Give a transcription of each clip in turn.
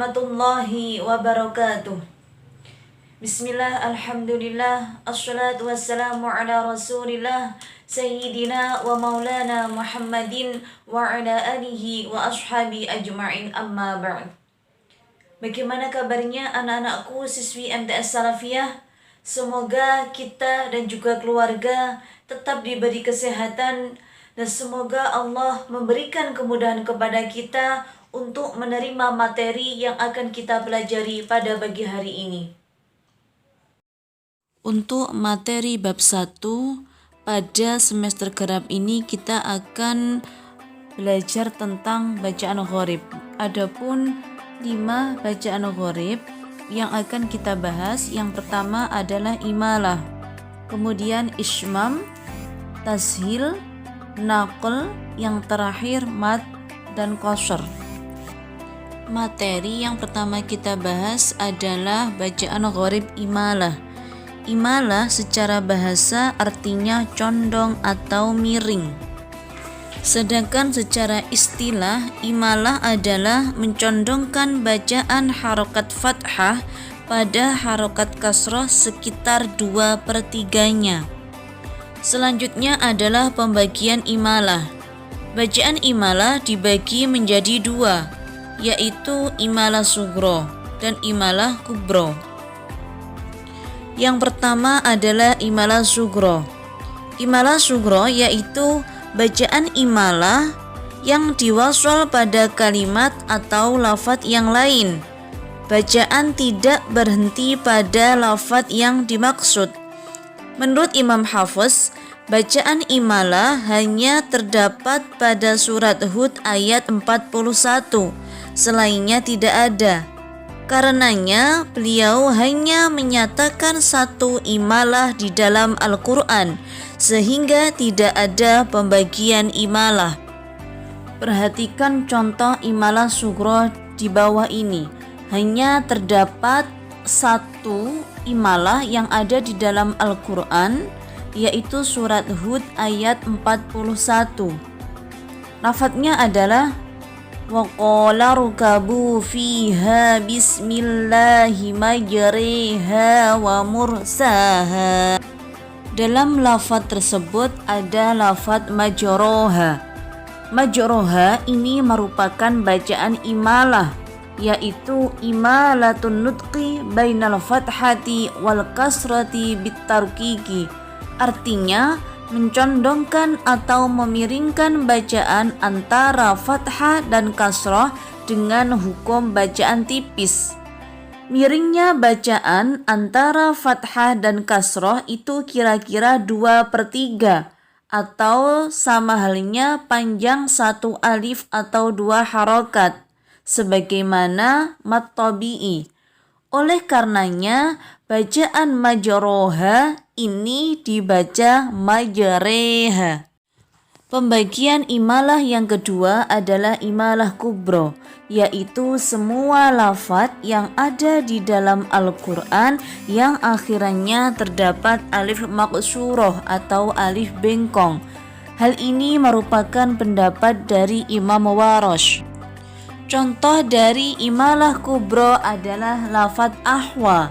warahmatullahi wabarakatuh. Bismillah, alhamdulillah, assalatu wassalamu ala rasulillah Sayyidina wa maulana Muhammadin wa ala alihi wa ashabi ajma'in, amma ba'd. Bagaimana kabarnya anak-anakku siswi MTS Salafiyah? Semoga kita dan juga keluarga tetap diberi kesehatan dan semoga Allah memberikan kemudahan kepada kita untuk menerima materi yang akan kita pelajari pada pagi hari ini. Untuk materi bab 1 pada semester genap ini kita akan belajar tentang bacaan gharib. Adapun 5 bacaan gharib yang akan kita bahas, yang pertama adalah imalah, kemudian ismam, tashil, naql, yang terakhir mad dan qasr. Materi yang pertama kita bahas adalah bacaan gharib imalah. Imalah secara bahasa artinya condong atau miring. Sedangkan secara istilah, imalah adalah mencondongkan bacaan harokat fathah pada harokat kasroh sekitar 2/3-nya. Selanjutnya adalah pembagian imalah. Bacaan imalah dibagi menjadi 2, yaitu imalah sugro dan imalah kubro. Yang pertama adalah imalah sugro. Imalah sugro yaitu bacaan imalah yang diwasal pada kalimat atau lafadz yang lain. Bacaan tidak berhenti pada lafadz yang dimaksud. Menurut Imam Hafiz, bacaan imalah hanya terdapat pada surat Hud ayat 41. Selainnya tidak ada. Karenanya beliau hanya menyatakan satu imalah di dalam Al-Quran, sehingga tidak ada pembagian imalah. Perhatikan contoh imalah sugro di bawah ini. Hanya terdapat satu imalah yang ada di dalam Al-Quran, yaitu surat Hud ayat 41. Lafadznya adalah wa qala rukabu fiha bismillahi majriha wa mursaha. Dalam lafadz tersebut ada lafadz majroha. Majroha ini merupakan bacaan imalah, yaitu imalatun nutqi bainal fathati wal kasrati bitarqiqi. Artinya mencondongkan atau memiringkan bacaan antara fathah dan kasrah dengan hukum bacaan tipis. Miringnya bacaan antara fathah dan kasrah itu kira-kira 2/3 atau sama halnya panjang 1 alif atau 2 harokat, sebagaimana mad tabi'i. Oleh karenanya bacaan majroha ini dibaca majreha. Pembagian imalah yang kedua adalah imalah kubro, yaitu semua lafadz yang ada di dalam Al-Quran yang akhirannya terdapat alif maqsuroh atau alif bengkong. Hal ini merupakan pendapat dari Imam Warosh. Contoh dari imalah kubro adalah lafadz ahwa.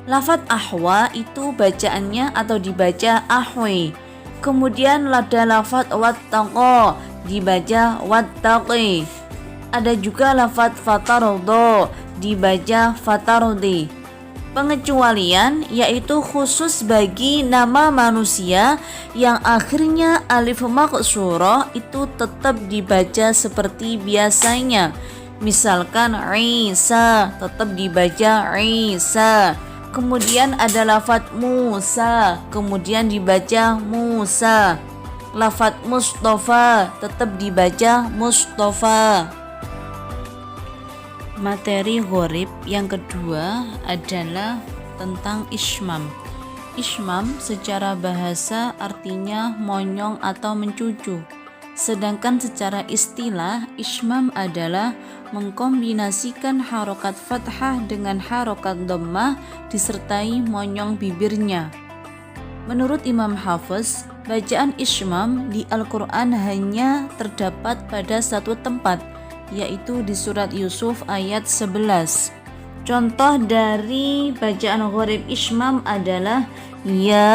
Lafadz ahwa itu bacaannya atau dibaca ahwi. Kemudian ada lafadz wattaqo, dibaca wattaqi. Ada juga lafadz fatardo, dibaca fatardi. Pengecualian yaitu khusus bagi nama manusia yang akhirnya alif maqsurah itu tetap dibaca seperti biasanya. Misalkan Isa tetap dibaca Isa. Kemudian ada lafadz Musa, kemudian dibaca Musa. Lafadz Mustafa tetap dibaca Mustafa. Materi gharib yang kedua adalah tentang ismam. Ismam secara bahasa artinya monyong atau mencucu. Sedangkan secara istilah, ismam adalah mengkombinasikan harokat fathah dengan harokat dhammah disertai monyong bibirnya. Menurut Imam Hafiz, bacaan ismam di Al-Quran hanya terdapat pada satu tempat, yaitu di surat Yusuf ayat 11. Contoh dari bacaan gharib Ishmam adalah ya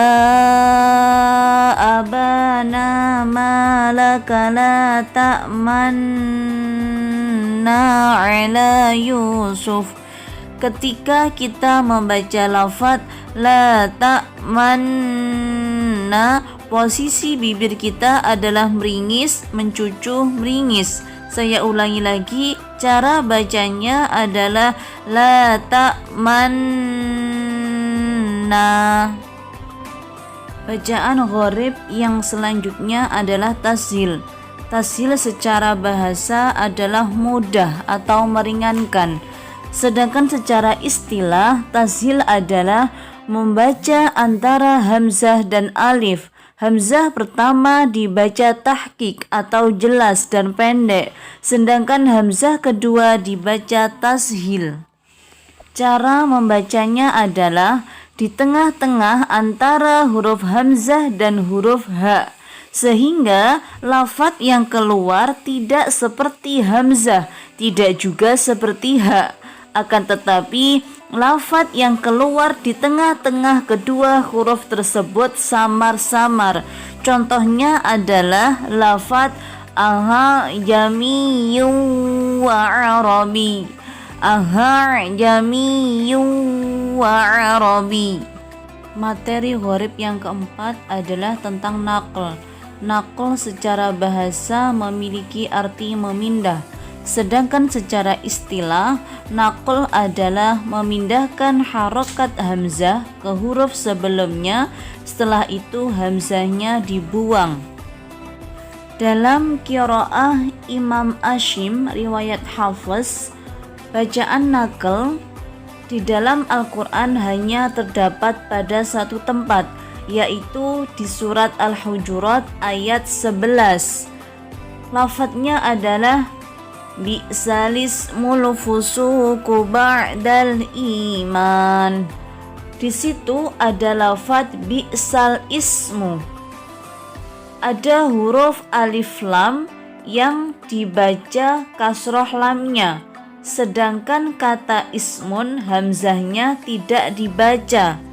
abana malaka la ta'manna ala Yusuf. Ketika kita membaca lafaz la ta'manna, posisi bibir kita adalah meringis, mencucu, meringis. Saya ulangi lagi, cara bacanya adalah la ta'manna. Bacaan gharib yang selanjutnya adalah tashil. Tashil secara bahasa adalah mudah atau meringankan. Sedangkan secara istilah, tashil adalah membaca antara hamzah dan alif. Hamzah pertama dibaca tahqiq atau jelas dan pendek, sedangkan hamzah kedua dibaca tashil. Cara membacanya adalah di tengah-tengah antara huruf hamzah dan huruf ha, sehingga lafaz yang keluar tidak seperti hamzah, tidak juga seperti ha. Akan tetapi lafaz yang keluar di tengah-tengah kedua huruf tersebut samar-samar. Contohnya adalah lafaz aha jamiyun wa arabi. Aha jamiyun wa arabi. Materi gharib yang keempat adalah tentang naql. Naql secara bahasa memiliki arti memindah. Sedangkan secara istilah, naql adalah memindahkan harokat hamzah ke huruf sebelumnya, setelah itu hamzahnya dibuang. Dalam qiraah Imam Asyim riwayat Hafiz, bacaan naql di dalam Al-Quran hanya terdapat pada satu tempat, yaitu di surat Al-Hujurat ayat 11. Lafadznya adalah bi'salis mul fusuku ba'dal iman. Di situ ada lafadz bi'sal ismu. Ada huruf alif lam yang dibaca kasroh lamnya, sedangkan kata ismun hamzahnya tidak dibaca.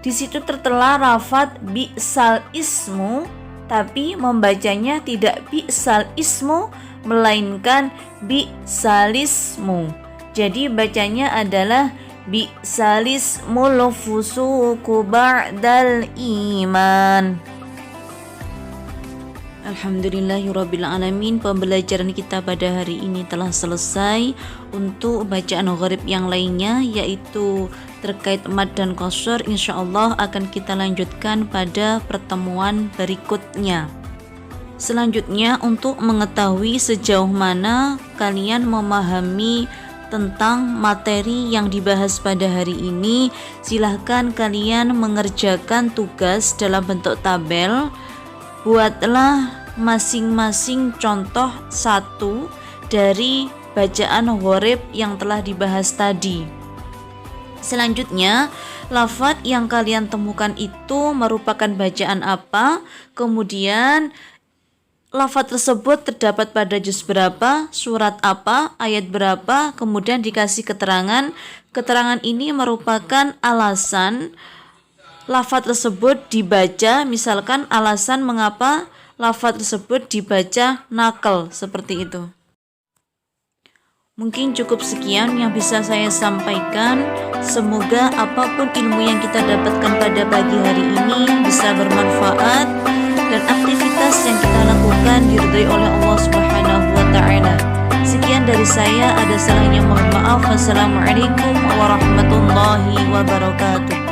Di situ tertera lafadz bi'sal ismu, tapi membacanya tidak bi'sal ismu, melainkan bi'salismu. Jadi bacanya adalah bi'salismul fusuku ba'dal iman. Alhamdulillahirrabbilalamin. Pembelajaran kita pada hari ini telah selesai. Untuk bacaan gharib yang lainnya, yaitu terkait mad dan qasr, insyaallah akan kita lanjutkan pada pertemuan berikutnya. Selanjutnya, untuk mengetahui sejauh mana kalian memahami tentang materi yang dibahas pada hari ini, silahkan kalian mengerjakan tugas dalam bentuk tabel. Buatlah masing-masing contoh satu dari bacaan gharib yang telah dibahas tadi. Selanjutnya, lafadz yang kalian temukan itu merupakan bacaan apa, kemudian lafadz tersebut terdapat pada juz berapa, surat apa, ayat berapa, kemudian dikasih keterangan. Keterangan ini merupakan alasan lafadz tersebut dibaca, misalkan alasan mengapa lafadz tersebut dibaca naql, seperti itu. Mungkin cukup sekian yang bisa saya sampaikan. Semoga apapun ilmu yang kita dapatkan pada pagi hari ini bisa bermanfaat dan aktivitas yang kita lakukan diridhai oleh Allah Subhanahu wa taala. Sekian dari saya, ada salahnya mohon maaf. Wassalamualaikum warahmatullahi wabarakatuh.